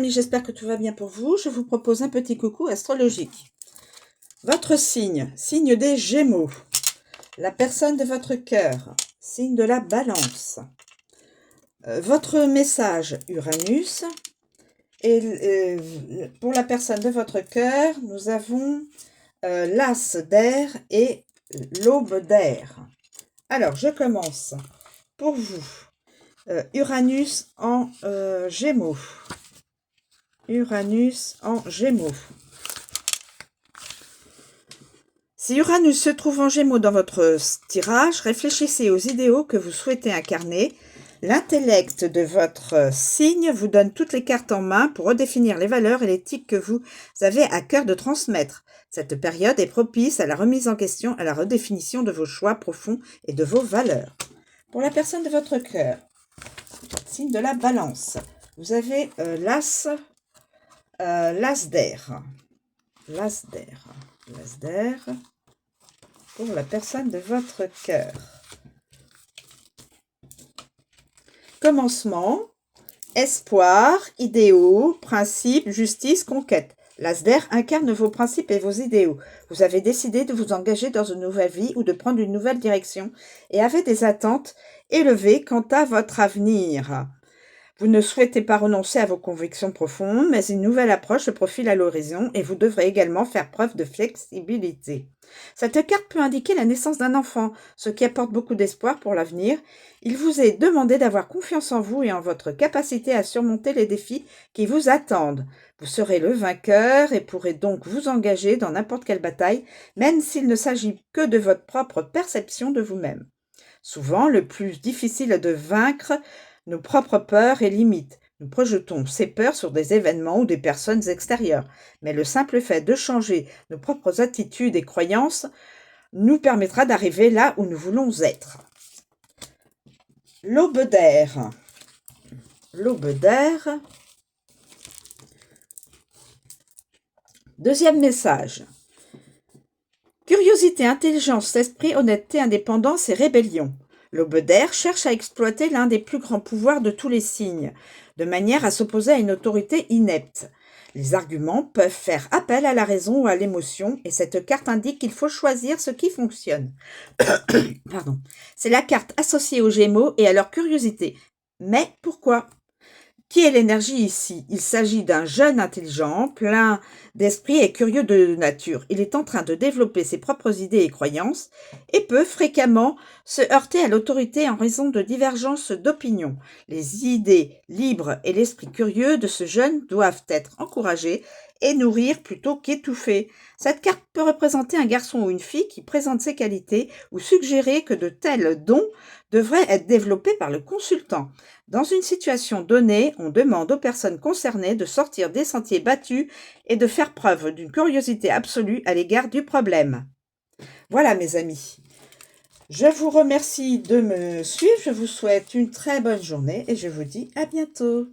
J'espère que tout va bien pour vous. Je vous propose un petit coucou astrologique. Votre signe, signe des Gémeaux. La personne de votre cœur, signe de la Balance. Votre message, Uranus. Et pour la personne de votre cœur, nous avons l'As d'air et l'Aube d'air. Alors, je commence. Pour vous, Uranus en Gémeaux. Uranus en Gémeaux. Si Uranus se trouve en Gémeaux dans votre tirage, réfléchissez aux idéaux que vous souhaitez incarner. L'intellect de votre signe vous donne toutes les cartes en main pour redéfinir les valeurs et l'éthique que vous avez à cœur de transmettre. Cette période est propice à la remise en question, à la redéfinition de vos choix profonds et de vos valeurs. Pour la personne de votre cœur, signe de la Balance, vous avez l'As d'air. L'As d'air. L'As d'air pour la personne de votre cœur. Commencement, espoir, idéaux, principes, justice, conquête. L'As d'air incarne vos principes et vos idéaux. Vous avez décidé de vous engager dans une nouvelle vie ou de prendre une nouvelle direction et avez des attentes élevées quant à votre avenir. Vous ne souhaitez pas renoncer à vos convictions profondes, mais une nouvelle approche se profile à l'horizon et vous devrez également faire preuve de flexibilité. Cette carte peut indiquer la naissance d'un enfant, ce qui apporte beaucoup d'espoir pour l'avenir. Il vous est demandé d'avoir confiance en vous et en votre capacité à surmonter les défis qui vous attendent. Vous serez le vainqueur et pourrez donc vous engager dans n'importe quelle bataille, même s'il ne s'agit que de votre propre perception de vous-même. Souvent, le plus difficile est de vaincre nos propres peurs et limites. Nous projetons ces peurs sur des événements ou des personnes extérieures. Mais le simple fait de changer nos propres attitudes et croyances nous permettra d'arriver là où nous voulons être. L'Aube d'air. L'Aube d'air. Deuxième message. Curiosité, intelligence, esprit, honnêteté, indépendance et rébellion. L'Aube d'air cherche à exploiter l'un des plus grands pouvoirs de tous les signes, de manière à s'opposer à une autorité inepte. Les arguments peuvent faire appel à la raison ou à l'émotion, et cette carte indique qu'il faut choisir ce qui fonctionne. Pardon. C'est la carte associée aux Gémeaux et à leur curiosité. Mais pourquoi ? Qui est l'énergie ici? Il s'agit d'un jeune intelligent, plein d'esprit et curieux de nature. Il est en train de développer ses propres idées et croyances et peut fréquemment se heurter à l'autorité en raison de divergences d'opinion. Les idées libres et l'esprit curieux de ce jeune doivent être encouragés et nourrir plutôt qu'étouffer. Cette carte peut représenter un garçon ou une fille qui présente ses qualités ou suggérer que de tels dons devraient être développés par le consultant. Dans une situation donnée, on demande aux personnes concernées de sortir des sentiers battus et de faire preuve d'une curiosité absolue à l'égard du problème. Voilà mes amis. Je vous remercie de me suivre, je vous souhaite une très bonne journée et je vous dis à bientôt.